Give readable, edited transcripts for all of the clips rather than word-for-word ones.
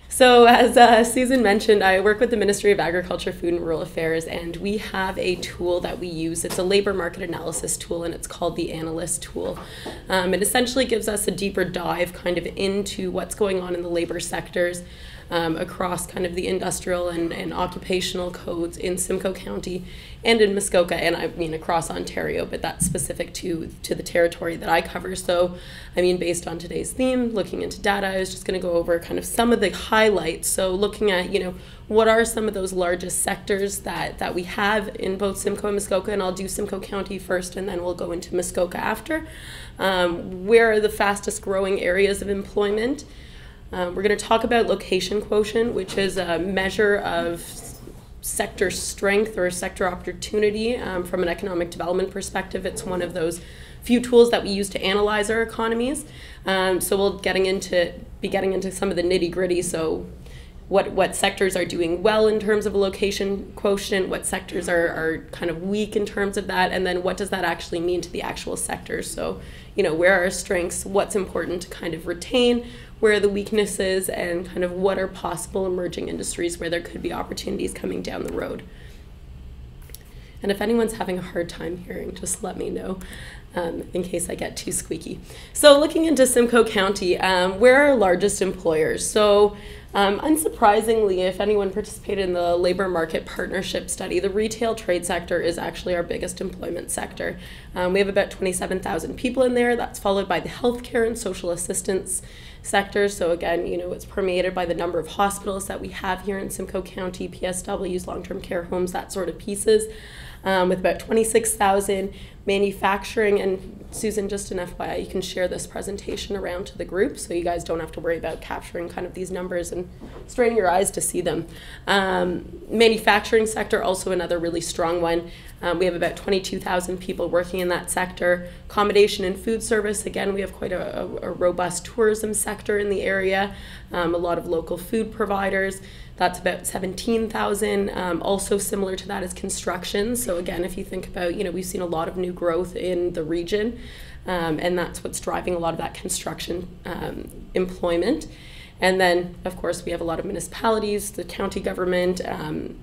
So as Susan mentioned, I work with the Ministry of Agriculture, Food and Rural Affairs, and we have a tool that we use. It's a labor market analysis tool, and it's called the Analyst tool. It essentially gives us a deeper dive kind of into what's going on in the labor sectors across kind of the industrial and occupational codes in Simcoe County and in Muskoka, and I mean across Ontario, but that's specific to the territory that I cover. So, I mean, based on today's theme, looking into data, I was just going to go over kind of some of the highlights. So looking at, what are some of those largest sectors that we have in both Simcoe and Muskoka, and I'll do Simcoe County first, and then we'll go into Muskoka after. Where are the fastest growing areas of employment? We're going to talk about location quotient, which is a measure of sector strength or sector opportunity from an economic development perspective. It's one of those few tools that we use to analyze our economies. So we'll be getting into some of the nitty gritty. So what sectors are doing well in terms of a location quotient, what sectors are kind of weak in terms of that, and then what does that actually mean to the actual sectors. So, where are our strengths, what's important to kind of retain, where are the weaknesses, and kind of what are possible emerging industries where there could be opportunities coming down the road. And if anyone's having a hard time hearing, just let me know in case I get too squeaky. So looking into Simcoe County, where are our largest employers? So unsurprisingly, if anyone participated in the labor market partnership study, the retail trade sector is actually our biggest employment sector. We have about 27,000 people in there. That's followed by the healthcare and social assistance sector. So again, it's permeated by the number of hospitals that we have here in Simcoe County, PSWs, long-term care homes, that sort of pieces, with about 26,000. Manufacturing, and Susan, just an FYI, you can share this presentation around to the group so you guys don't have to worry about capturing kind of these numbers and straining your eyes to see them. Manufacturing sector, also another really strong one. We have about 22,000 people working in that sector. Accommodation and food service, again, we have quite a robust tourism sector in the area, a lot of local food providers. That's about 17,000. Also similar to that is construction. So again, if you think about, we've seen a lot of new growth in the region, and that's what's driving a lot of that construction employment. And then, of course, we have a lot of municipalities, the county government,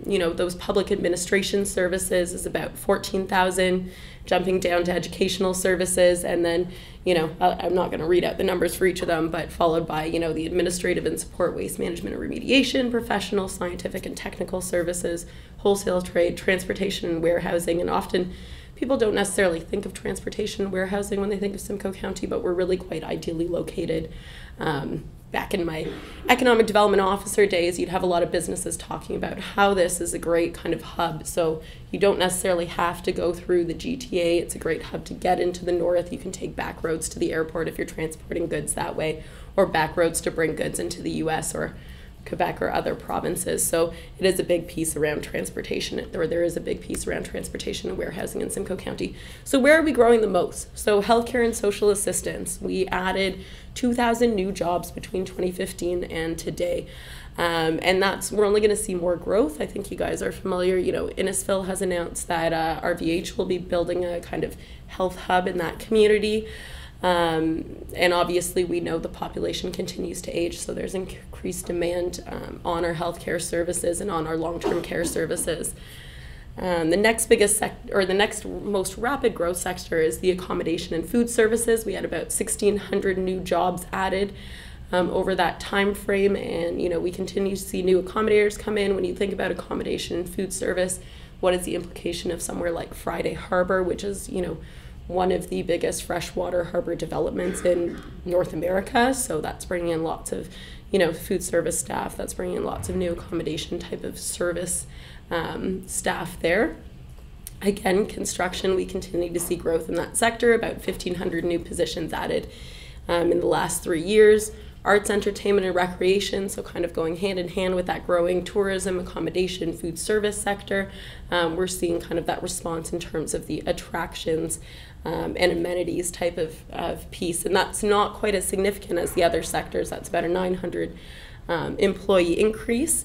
those public administration services is about 14,000, jumping down to educational services. And then, I'm not going to read out the numbers for each of them, but followed by, the administrative and support, waste management and remediation, professional, scientific and technical services, wholesale trade, transportation and warehousing. And often people don't necessarily think of transportation and warehousing when they think of Simcoe County, but we're really quite ideally located. Back in my economic development officer days, you'd have a lot of businesses talking about how this is a great kind of hub. So you don't necessarily have to go through the GTA. It's a great hub to get into the north. You can take back roads to the airport if you're transporting goods that way, or back roads to bring goods into the US or Quebec or other provinces. So it is a big piece around transportation, or there is a big piece around transportation and warehousing in Simcoe County. So where are we growing the most? So healthcare and social assistance. We added 2,000 new jobs between 2015 and today. And we're only going to see more growth. I think you guys are familiar, Innisfil has announced that RVH will be building a kind of health hub in that community. And obviously we know the population continues to age, so there's increased demand on our healthcare services and on our long-term care services. The next biggest the next most rapid growth sector is the accommodation and food services. We had about 1,600 new jobs added over that time frame, and we continue to see new accommodators come in. When you think about accommodation and food service, what is the implication of somewhere like Friday Harbor, which is one of the biggest freshwater harbor developments in North America? So that's bringing in lots of food service staff. That's bringing in lots of new accommodation type of service staff there. Again, construction, we continue to see growth in that sector, about 1,500 new positions added in the last 3 years. Arts, entertainment, and recreation, so kind of going hand in hand with that growing tourism, accommodation, food service sector. We're seeing kind of that response in terms of the attractions and amenities type of piece, and that's not quite as significant as the other sectors. That's about a 900 employee increase.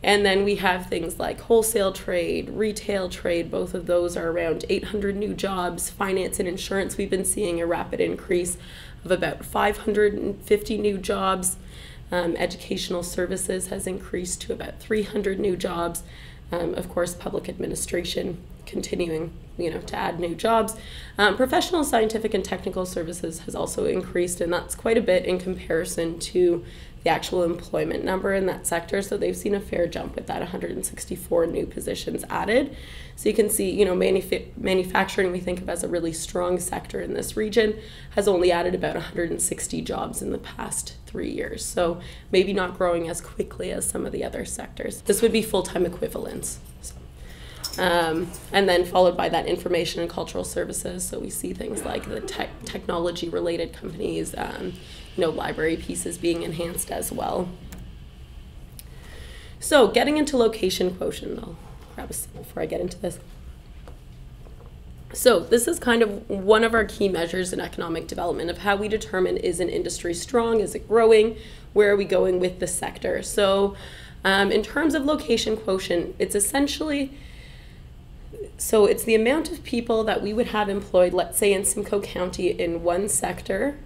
And then we have things like wholesale trade, retail trade. Both of those are around 800 new jobs. Finance and insurance, we've been seeing a rapid increase of about 550 new jobs. Educational services has increased to about 300 new jobs. Of course, public administration continuing, to add new jobs. Professional, scientific, and technical services has also increased, and that's quite a bit in comparison to the actual employment number in that sector. So they've seen a fair jump with that 164 new positions added. So you can see, manufacturing we think of as a really strong sector in this region has only added about 160 jobs in the past 3 years. So maybe not growing as quickly as some of the other sectors. This would be full-time equivalents. And then followed by that information and cultural services. So we see things like the technology-related companies, library pieces being enhanced as well. So getting into location quotient, I'll grab a sip before I get into this. So this is kind of one of our key measures in economic development of how we determine, is an industry strong, is it growing, where are we going with the sector? So in terms of location quotient, it's essentially, so it's the amount of people that we would have employed, let's say in Simcoe County in one sector,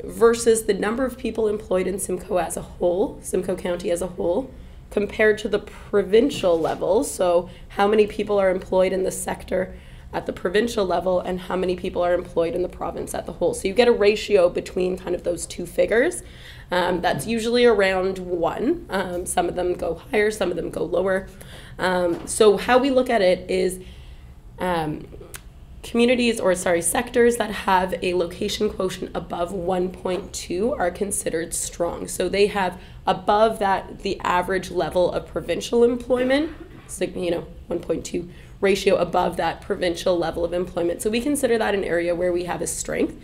versus the number of people employed in Simcoe as a whole, Simcoe County as a whole, compared to the provincial level. So how many people are employed in the sector at the provincial level and how many people are employed in the province at the whole. So you get a ratio between kind of those two figures. That's usually around 1. Some of them go higher, some of them go lower. So how we look at it is sectors that have a location quotient above 1.2 are considered strong. So they have above that the average level of provincial employment, so 1.2 ratio above that provincial level of employment. So we consider that an area where we have a strength.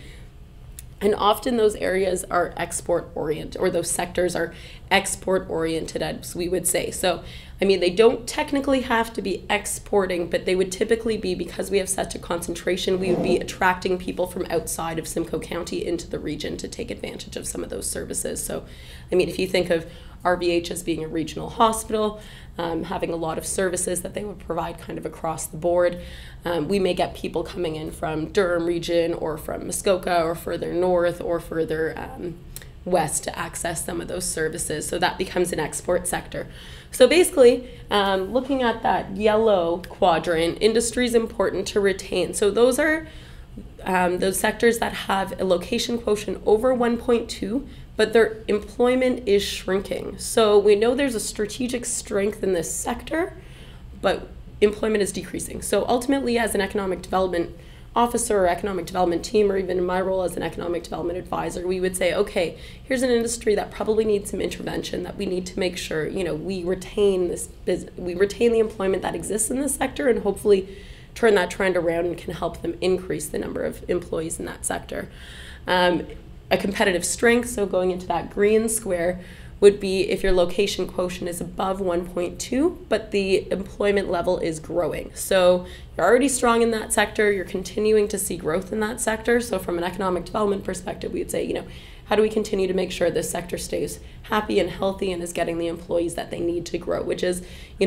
And often those areas are export oriented, or those sectors are export oriented, as we would say. So, they don't technically have to be exporting, but they would typically be, because we have such a concentration, we would be attracting people from outside of Simcoe County into the region to take advantage of some of those services. So, if you think of RVH as being a regional hospital, having a lot of services that they would provide kind of across the board. We may get people coming in from Durham region or from Muskoka or further north or further west to access some of those services. So that becomes an export sector. So basically, looking at that yellow quadrant, industry is important to retain. So those are those sectors that have a location quotient over 1.2, but their employment is shrinking. So we know there's a strategic strength in this sector, but employment is decreasing. So ultimately, as an economic development officer or economic development team, or even in my role as an economic development advisor, we would say, okay, here's an industry that probably needs some intervention, that we need to make sure, we retain this business, we retain the employment that exists in this sector, and hopefully turn that trend around and can help them increase the number of employees in that sector. A competitive strength, so going into that green square, would be if your location quotient is above 1.2, but the employment level is growing. So you're already strong in that sector, you're continuing to see growth in that sector. So from an economic development perspective, we'd say, how do we continue to make sure this sector stays happy and healthy and is getting the employees that they need to grow, which is,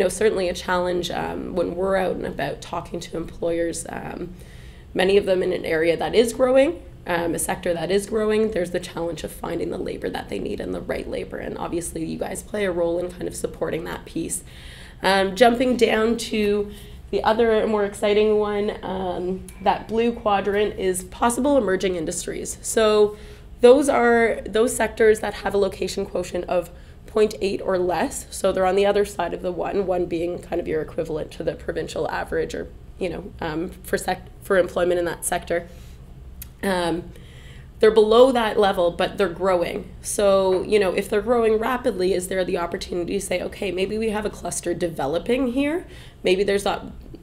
certainly a challenge when we're out and about talking to employers. Many of them in an area that is growing, a sector that is growing, there's the challenge of finding the labor that they need and the right labor. And obviously you guys play a role in kind of supporting that piece. Jumping down to the other more exciting one, that blue quadrant, is possible emerging industries. So those are those sectors that have a location quotient of 0.8 or less. So they're on the other side of the one being kind of your equivalent to the provincial average, or, for employment in that sector. They're below that level, but they're growing. So, if they're growing rapidly, is there the opportunity to say, okay, maybe we have a cluster developing here. Maybe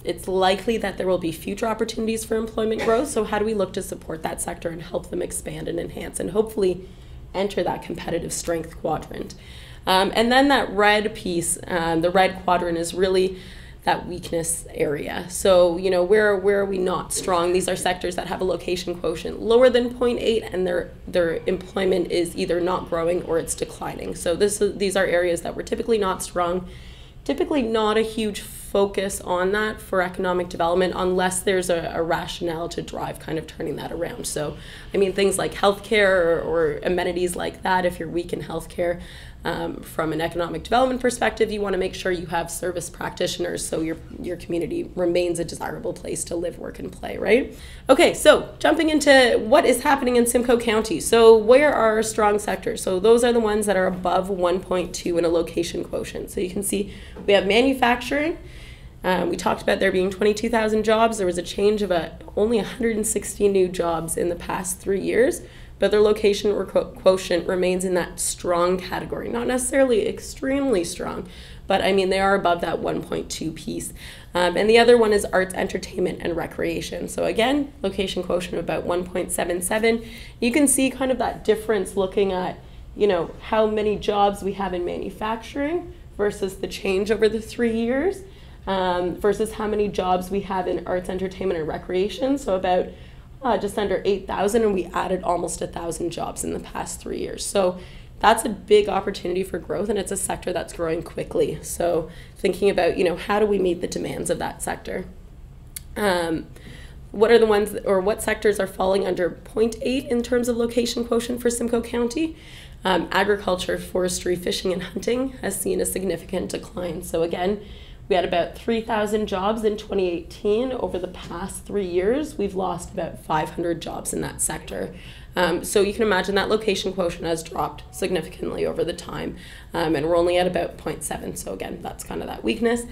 it's likely that there will be future opportunities for employment growth. So how do we look to support that sector and help them expand and enhance and hopefully enter that competitive strength quadrant? And then that red piece, the red quadrant, is really that weakness area. So, where are we not strong? These are sectors that have a location quotient lower than 0.8, and their employment is either not growing or it's declining. So these are areas that we're typically not strong, typically not a huge focus on that for economic development unless there's a rationale to drive kind of turning that around. So, I mean, things like healthcare or amenities like that, if you're weak in healthcare, from an economic development perspective, you want to make sure you have service practitioners so your community remains a desirable place to live, work, and play, right? Okay, so jumping into what is happening in Simcoe County. So where are our strong sectors? So those are the ones that are above 1.2 in a location quotient. So you can see we have manufacturing. We talked about there being 22,000 jobs. There was a change of only 160 new jobs in the past 3 years. But their location or quotient remains in that strong category. Not necessarily extremely strong, but I mean, they are above that 1.2 piece. And the other one is arts, entertainment, and recreation. So again, location quotient of about 1.77. You can see kind of that difference looking at, you know, how many jobs we have in manufacturing versus the change over the 3 years, versus how many jobs we have in arts, entertainment, and recreation. So about just under 8,000, and we added almost 1,000 jobs in the past 3 years. So that's a big opportunity for growth, and it's a sector that's growing quickly. So thinking about, you know, how do we meet the demands of that sector? What are the ones, or what sectors are falling under 0.8 in terms of location quotient for Simcoe County? Agriculture, forestry, fishing, and hunting has seen a significant decline. So again, we had about 3,000 jobs in 2018. Over the past 3 years, we've lost about 500 jobs in that sector. So you can imagine that location quotient has dropped significantly over the time, and we're only at about 0.7. So again, that's kind of that weakness.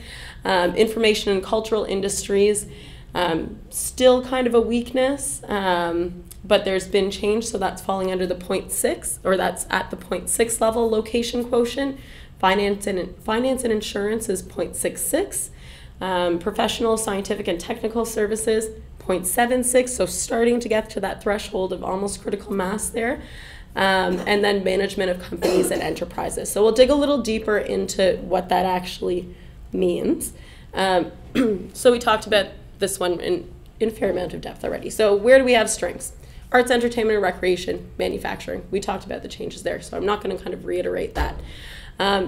Information and cultural industries, still kind of a weakness, but there's been change, so that's falling under the 0.6, or that's at the 0.6 level location quotient. Finance and insurance is 0.66. Professional, scientific, and technical services, 0.76. So starting to get to that threshold of almost critical mass there. And then management of companies and enterprises. So we'll dig a little deeper into what that actually means. So we talked about this one in a fair amount of depth already. So where do we have strengths? Arts, entertainment, and recreation, manufacturing. We talked about the changes there, so I'm not going to kind of reiterate that.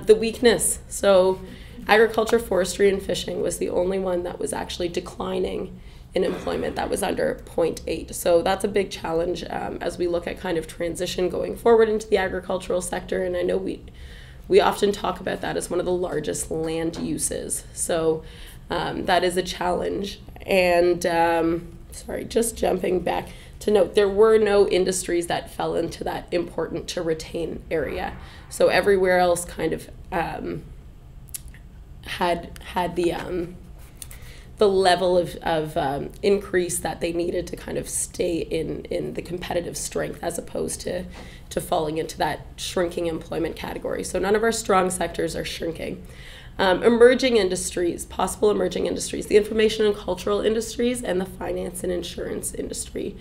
The weakness, so agriculture, forestry, and fishing was the only one that was actually declining in employment. That was under 0.8. So that's a big challenge as we look at kind of transition going forward into the agricultural sector. And I know we often talk about that as one of the largest land uses. So that is a challenge. And sorry, just jumping back to note, there were no industries that fell into that important to retain area. So everywhere else kind of had the level of increase that they needed to kind of stay in the competitive strength, as opposed to falling into that shrinking employment category. So none of our strong sectors are shrinking. Emerging industries, possible emerging industries, the information and cultural industries, and the finance and insurance industry.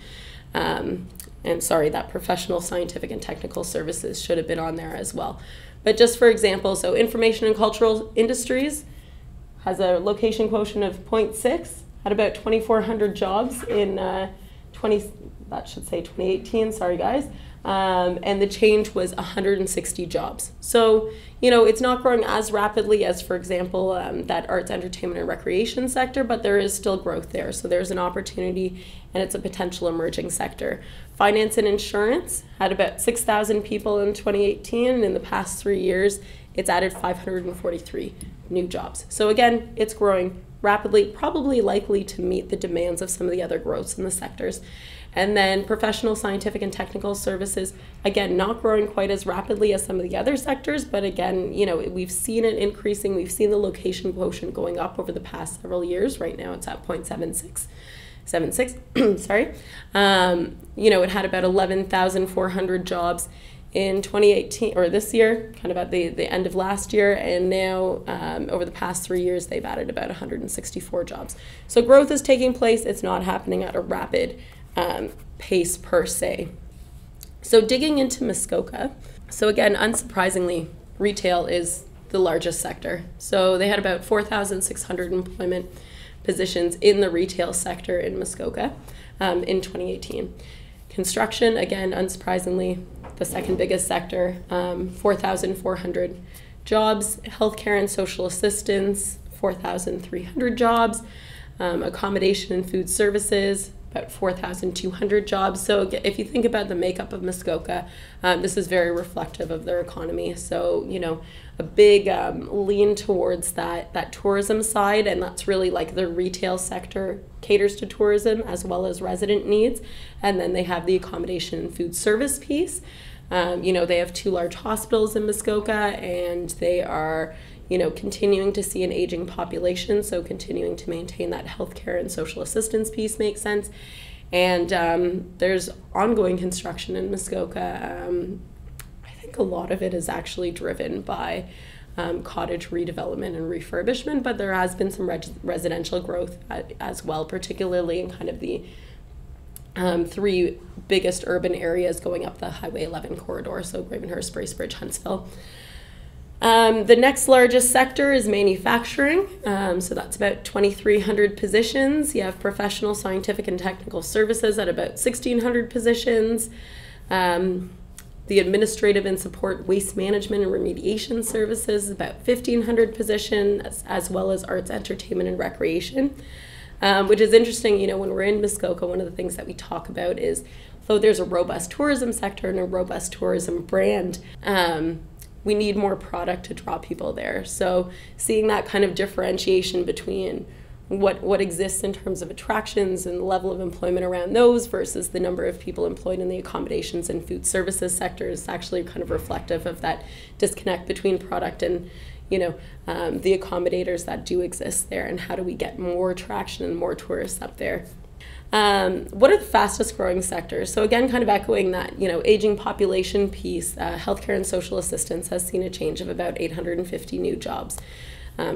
And sorry, that professional, scientific, and technical services should have been on there as well. But just for example, so information and cultural industries has a location quotient of 0.6, had about 2,400 jobs in 2018, sorry guys. And the change was 160 jobs. So, you know, it's not growing as rapidly as, for example, that arts, entertainment, and recreation sector, but there is still growth there. So there's an opportunity, and it's a potential emerging sector. Finance and insurance had about 6,000 people in 2018, and in the past 3 years, it's added 543 new jobs. So again, it's growing rapidly, probably likely to meet the demands of some of the other growths in the sectors. And then professional, scientific, and technical services, again, not growing quite as rapidly as some of the other sectors, but again, you know, we've seen it increasing. We've seen the location quotient going up over the past several years. Right now it's at 0.76. Sorry. You know, it had about 11,400 jobs in 2018, or this year, kind of at the end of last year, and now over the past 3 years, they've added about 164 jobs. So growth is taking place. It's not happening at a rapid pace per se. So digging into Muskoka, so again, unsurprisingly, retail is the largest sector. So they had about 4,600 employment positions in the retail sector in Muskoka in 2018. Construction, again, unsurprisingly, the second biggest sector, 4,400 jobs. Healthcare and social assistance, 4,300 jobs. Accommodation and food services, about 4,200 jobs. So if you think about the makeup of Muskoka, this is very reflective of their economy. So, a big lean towards that tourism side, and that's really like the retail sector caters to tourism as well as resident needs. And then they have the accommodation and food service piece. They have 2 large hospitals in Muskoka, and they are continuing to see an aging population, so continuing to maintain that healthcare and social assistance piece makes sense. And there's ongoing construction in Muskoka. I think a lot of it is actually driven by cottage redevelopment and refurbishment, but there has been some residential growth as well, particularly in kind of the 3 biggest urban areas going up the Highway 11 corridor, so Gravenhurst, Bracebridge, Huntsville. The next largest sector is manufacturing, so that's about 2,300 positions. You have professional, scientific, and technical services at about 1,600 positions. The administrative and support waste management and remediation services, about 1,500 positions, as well as arts, entertainment, and recreation, which is interesting. When we're in Muskoka, one of the things that we talk about is, though there's a robust tourism sector and a robust tourism brand, we need more product to draw people there. So seeing that kind of differentiation between what exists in terms of attractions and the level of employment around those versus the number of people employed in the accommodations and food services sector is actually kind of reflective of that disconnect between product and the accommodators that do exist there, and how do we get more traction and more tourists up there. What are the fastest growing sectors? So again, kind of echoing that, aging population piece, healthcare and social assistance has seen a change of about 850 new jobs.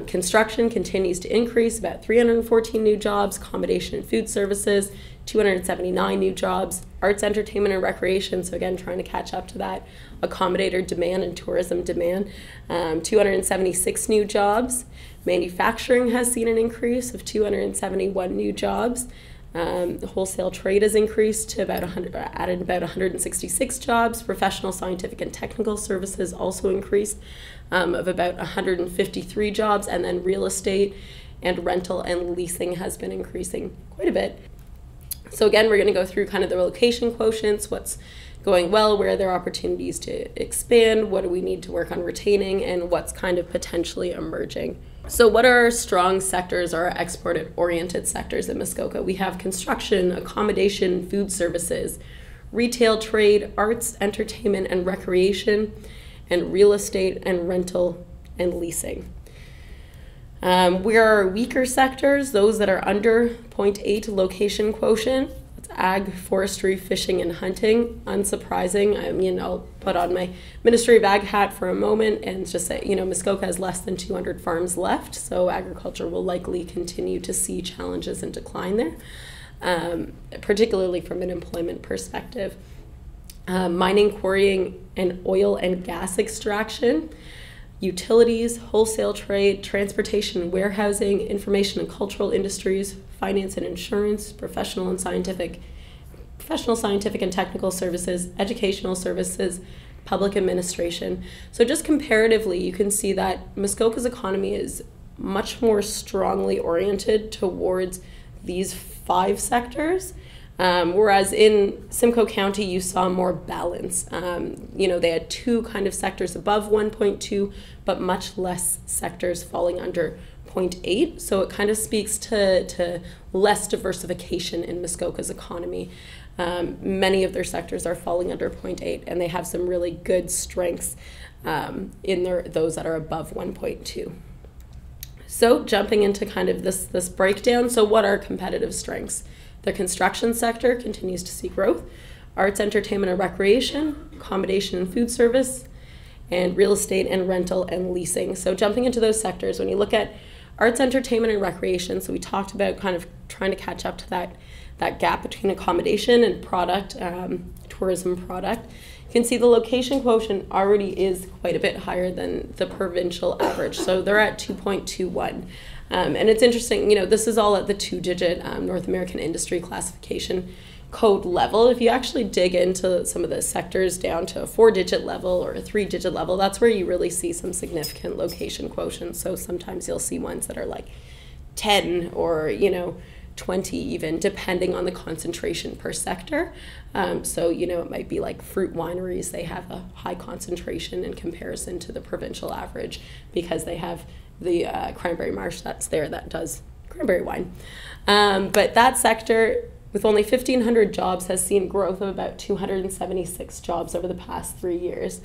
Construction continues to increase, about 314 new jobs. Accommodation and food services, 279 new jobs. Arts, entertainment, and recreation, so again, trying to catch up to that accommodator demand and tourism demand, 276 new jobs. Manufacturing has seen an increase of 271 new jobs. The wholesale trade has increased to added about 166 jobs. Professional, scientific, and technical services also increased of about 153 jobs. And then real estate and rental and leasing has been increasing quite a bit. So again, we're going to go through kind of the location quotients, what's going well, where are there opportunities to expand, what do we need to work on retaining, and what's kind of potentially emerging. So what are our strong sectors, our export-oriented sectors in Muskoka? We have construction, accommodation, food services, retail trade, arts, entertainment, and recreation, and real estate and rental and leasing. Where are our weaker sectors? Those that are under 0.8 location quotient. That's ag, forestry, fishing, and hunting. Unsurprising. I'll put on my Ministry of Ag hat for a moment and just say, Muskoka has less than 200 farms left, so agriculture will likely continue to see challenges and decline there, particularly from an employment perspective. Mining, quarrying, and oil and gas extraction. Utilities, wholesale trade, transportation, warehousing, information and cultural industries, finance and insurance, professional, scientific and technical services, educational services, public administration. So just comparatively, you can see that Muskoka's economy is much more strongly oriented towards these 5 sectors. Whereas in Simcoe County, you saw more balance. They had 2 kind of sectors above 1.2, but much less sectors falling under 0.8. So it kind of speaks to less diversification in Muskoka's economy. Many of their sectors are falling under 0.8, and they have some really good strengths in those that are above 1.2. So jumping into kind of this breakdown, so what are competitive strengths? The construction sector continues to see growth. Arts, entertainment, and recreation, accommodation and food service, and real estate and rental and leasing. So jumping into those sectors, when you look at arts, entertainment, and recreation, so we talked about kind of trying to catch up to that gap between accommodation and product, tourism product. You can see the location quotient already is quite a bit higher than the provincial average. So they're at 2.21. And it's interesting, this is all at the 2-digit North American industry classification. code level. If you actually dig into some of the sectors down to a 4-digit level or a 3-digit level, that's where you really see some significant location quotients. So sometimes you'll see ones that are like 10 or 20 even, depending on the concentration per sector. So it might be like fruit wineries, they have a high concentration in comparison to the provincial average because they have the cranberry marsh that's there that does cranberry wine. But that sector, with only 1,500 jobs, has seen growth of about 276 jobs over the past 3 years.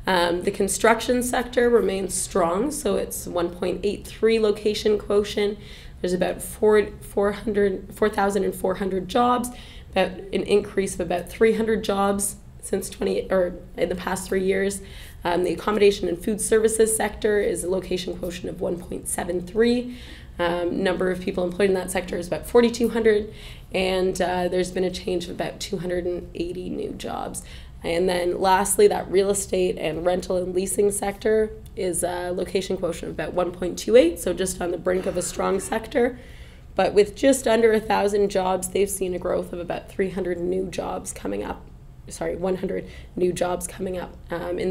The construction sector remains strong, so it's 1.83 location quotient. There's about 4,400 jobs, about an increase of about 300 jobs since in the past 3 years. The accommodation and food services sector is a location quotient of 1.73. Number of people employed in that sector is about 4,200, and there's been a change of about 280 new jobs. And then lastly, that real estate and rental and leasing sector is a location quotient of about 1.28, so just on the brink of a strong sector. But with just under 1,000 jobs, they've seen a growth of about 100 new jobs coming up in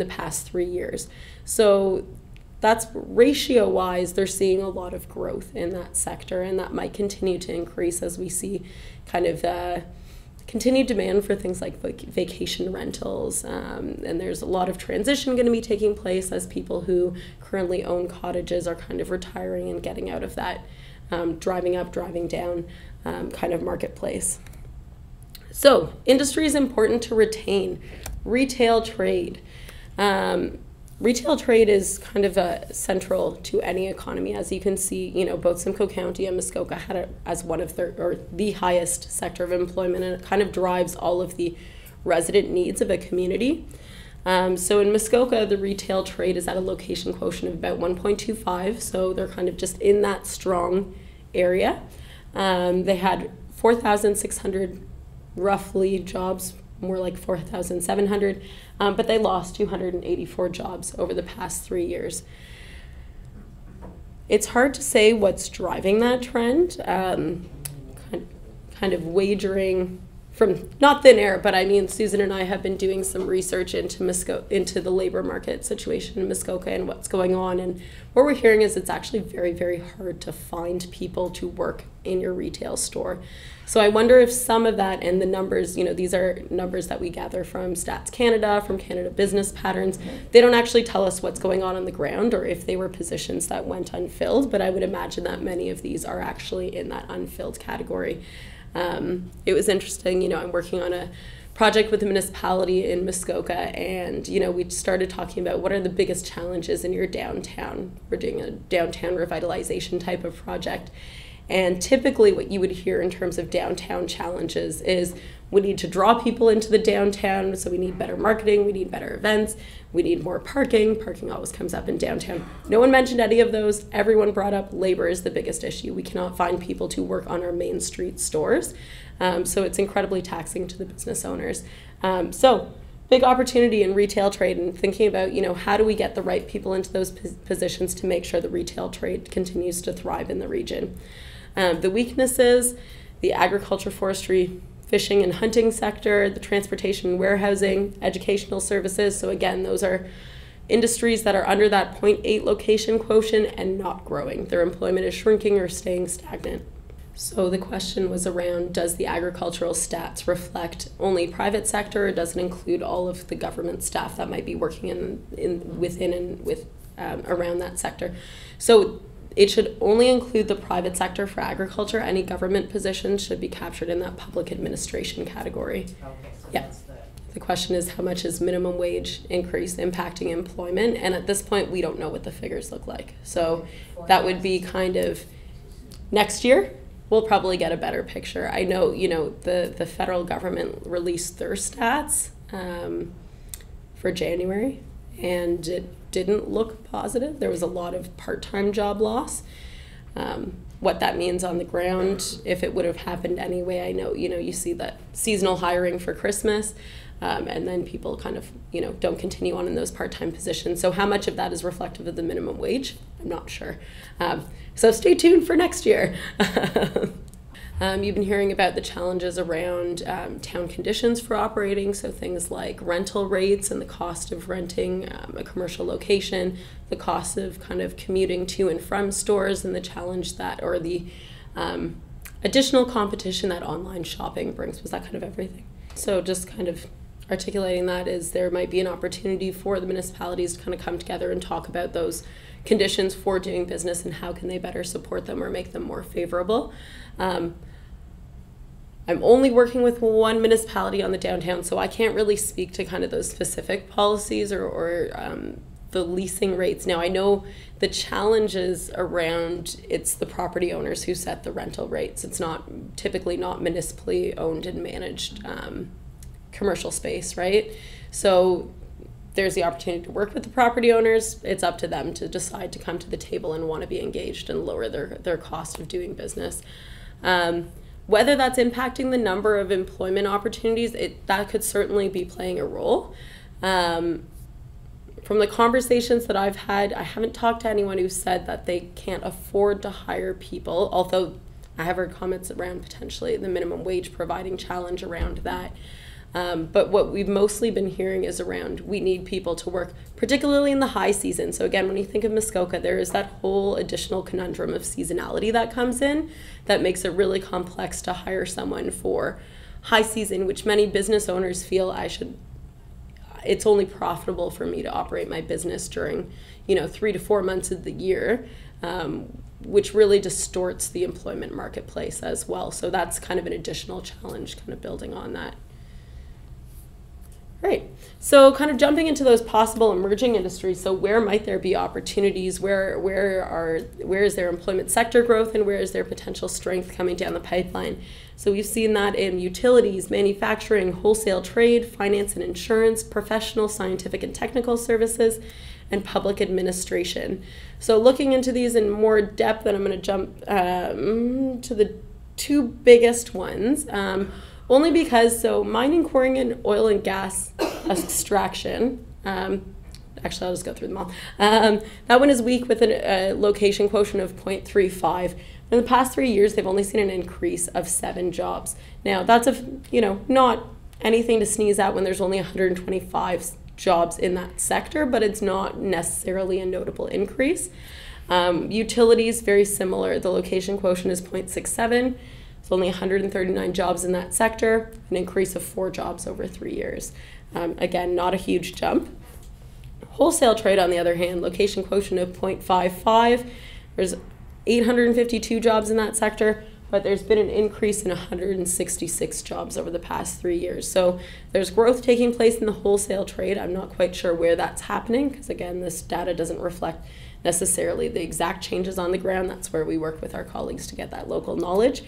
the past 3 years. So that's ratio-wise, they're seeing a lot of growth in that sector, and that might continue to increase as we see kind of continued demand for things like vacation rentals, and there's a lot of transition going to be taking place as people who currently own cottages are kind of retiring and getting out of that driving up, driving down kind of marketplace. So industry is important to retain. Retail trade. Retail trade is kind of central to any economy. As you can see, both Simcoe County and Muskoka had it as one of the highest sector of employment, and it kind of drives all of the resident needs of a community. So in Muskoka, the retail trade is at a location quotient of about 1.25, so they're kind of just in that strong area. They had 4,600 roughly jobs, more like 4,700, but they lost 284 jobs over the past 3 years. It's hard to say what's driving that trend. Kind of wagering from not thin air, but I mean, Susan and I have been doing some research into the labor market situation in Muskoka and what's going on, and what we're hearing is it's actually very, very hard to find people to work in your retail store. So I wonder if some of that, and the numbers, these are numbers that we gather from Stats Canada, from Canada Business Patterns. They don't actually tell us what's going on the ground or if they were positions that went unfilled, but I would imagine that many of these are actually in that unfilled category. It was interesting, I'm working on a project with the municipality in Muskoka, and we started talking about what are the biggest challenges in your downtown. We're doing a downtown revitalization type of project. And typically what you would hear in terms of downtown challenges is we need to draw people into the downtown, so we need better marketing, we need better events, we need more parking. Parking always comes up in downtown. No one mentioned any of those. Everyone brought up labor is the biggest issue. We cannot find people to work on our main street stores. So it's incredibly taxing to the business owners. So big opportunity in retail trade, and thinking about, how do we get the right people into those positions to make sure the retail trade continues to thrive in the region. The weaknesses, the agriculture, forestry, fishing and hunting sector, the transportation and warehousing, educational services. So again, those are industries that are under that 0.8 location quotient and not growing. Their employment is shrinking or staying stagnant. So the question was around, does the agricultural stats reflect only private sector, or does it include all of the government staff that might be working around that sector? So it should only include the private sector for agriculture. Any government positions should be captured in that public administration category. Okay, so yeah. That's The question is, how much is minimum wage increase impacting employment? And at this point, we don't know what the figures look like. So that would be kind of next year. We'll probably get a better picture. I know, the federal government released their stats for January, and it didn't look positive. There was a lot of part-time job loss. What that means on the ground, if it would have happened anyway, I know, you see that seasonal hiring for Christmas, and then people kind of, don't continue on in those part-time positions. So how much of that is reflective of the minimum wage? I'm not sure. So stay tuned for next year. You've been hearing about the challenges around town conditions for operating, so things like rental rates and the cost of renting a commercial location, the cost of kind of commuting to and from stores, and the challenge that, or the additional competition that online shopping brings. Was that kind of everything? So just kind of articulating that is there might be an opportunity for the municipalities to kind of come together and talk about those conditions for doing business and how can they better support them or make them more favorable. I'm only working with one municipality on the downtown, so I can't really speak to kind of those specific policies or the leasing rates. Now, I know the challenges around it's the property owners who set the rental rates. It's typically not municipally owned and managed commercial space, right? So there's the opportunity to work with the property owners. It's up to them to decide to come to the table and want to be engaged and lower their cost of doing business. Whether that's impacting the number of employment opportunities, that could certainly be playing a role. From the conversations that I've had, I haven't talked to anyone who said that they can't afford to hire people, although I have heard comments around potentially the minimum wage providing challenge around that. But what we've mostly been hearing is around we need people to work, particularly in the high season. So again, when you think of Muskoka, there is that whole additional conundrum of seasonality that comes in that makes it really complex to hire someone for high season, which many business owners feel it's only profitable for me to operate my business during, 3 to 4 months of the year, which really distorts the employment marketplace as well. So that's kind of an additional challenge, kind of building on that. Right. So kind of jumping into those possible emerging industries. So where might there be opportunities? Where is there employment sector growth and where is there potential strength coming down the pipeline? So we've seen that in utilities, manufacturing, wholesale trade, finance and insurance, professional, scientific and technical services, and public administration. So looking into these in more depth, and I'm going to jump to the two biggest ones. Only because, mining, quarrying, and oil and gas extraction, actually I'll just go through them all. That one is weak with a location quotient of 0.35. In the past 3 years, they've only seen an increase of 7 jobs. Now, that's not anything to sneeze at when there's only 125 jobs in that sector, but it's not necessarily a notable increase. Utilities, very similar. The location quotient is 0.67. It's only 139 jobs in that sector, an increase of 4 jobs over 3 years. Again, not a huge jump. Wholesale trade, on the other hand, location quotient of 0.55. There's 852 jobs in that sector, but there's been an increase in 166 jobs over the past 3 years. So there's growth taking place in the wholesale trade. I'm not quite sure where that's happening because, again, this data doesn't reflect necessarily the exact changes on the ground. That's where we work with our colleagues to get that local knowledge.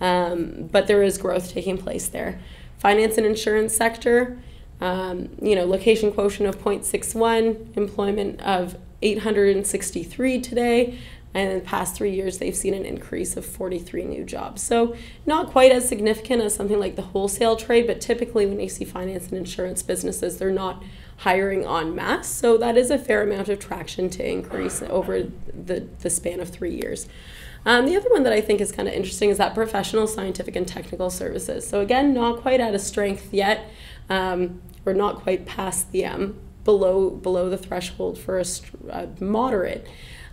But there is growth taking place there. Finance and insurance sector, location quotient of 0.61, employment of 863 today, and in the past 3 years they've seen an increase of 43 new jobs. So not quite as significant as something like the wholesale trade, but typically when you see finance and insurance businesses, they're not hiring en masse. So that is a fair amount of traction to increase over the span of 3 years. The other one that I think is kind of interesting is that professional, scientific, and technical services. So again, not quite at a strength yet, or not quite past the below the threshold for a moderate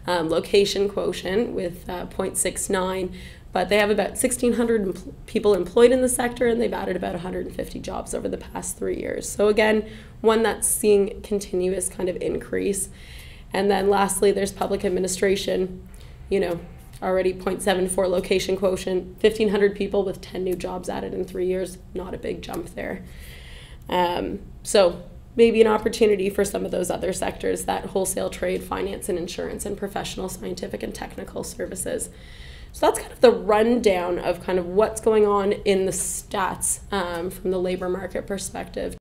location quotient with 0.69. But they have about 1,600 people employed in the sector, and they've added about 150 jobs over the past 3 years. So again, one that's seeing continuous kind of increase. And then lastly, there's public administration, already 0.74 location quotient, 1,500 people with 10 new jobs added in 3 years, not a big jump there. So maybe an opportunity for some of those other sectors, that wholesale trade, finance and insurance, and professional, scientific, and technical services. So that's kind of the rundown of kind of what's going on in the stats from the labor market perspective.